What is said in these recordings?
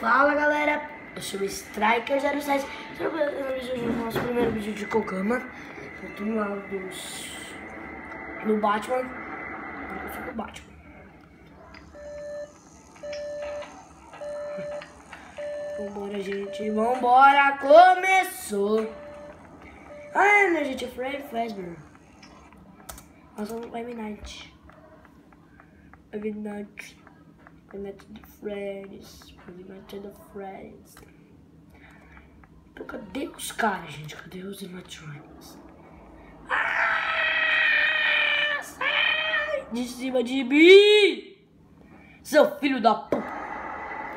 Fala galera, eu sou o Striker07. Hoje é o nosso primeiro vídeo de Kogama. Eu tô no lado do Batman. Eu sou do Batman. Vambora, gente, vambora, começou! Ah, né, gente, é Freddy Fazbear. Nós vamos Five Nights. Five Nights do Freddy's. Five Nights do Freddy's. Então, cadê os caras, gente? Cadê os animatronics? Ah, sai de cima de mim! Seu filho da puta!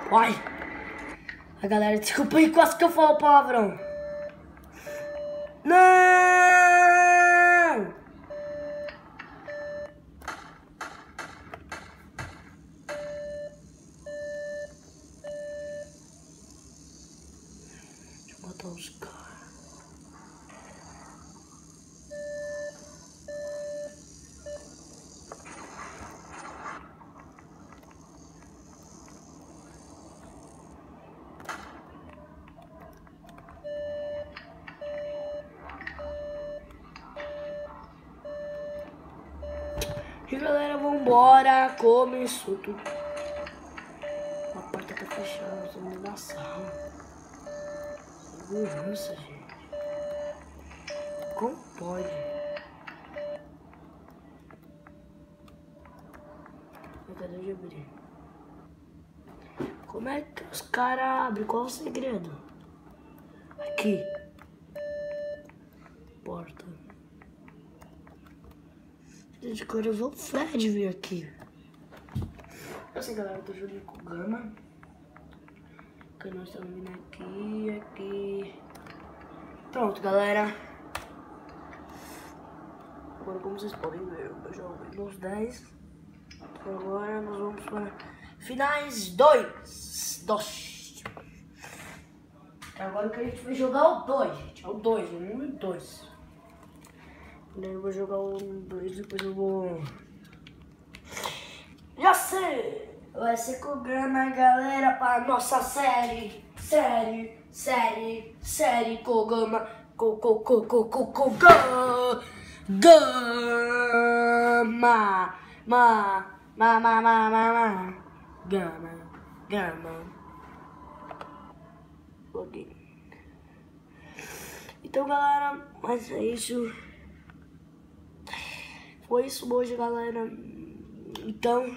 Vai! A galera, desculpa aí, quase que eu falo palavrão. Não! Deixa eu botar os caras. E galera, vambora, começou tudo. A porta tá fechada, estamos na sala. Segurança, gente. Como pode? Cadê de abrir? Como é que os caras abrem? Qual é o segredo? Aqui. Porta. Gente, agora eu vou o Fred vir aqui. Assim, galera, eu tô jogando com o Gama. Que nós estamos vindo aqui. Pronto, galera. Agora, como vocês podem ver, eu já joguei nos 10. Então, agora nós vamos para finais 2. Agora que a gente vai jogar o 2, gente. É o 2, o 1 e o 2. Daí eu vou jogar o 2, depois eu vou... Já sei! Vai ser Kogama, galera, para nossa série Kogama, Gama. Login. Então, galera, mas é isso. Foi isso hoje, galera. Então,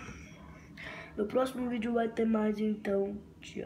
no próximo vídeo vai ter mais, então, tchau.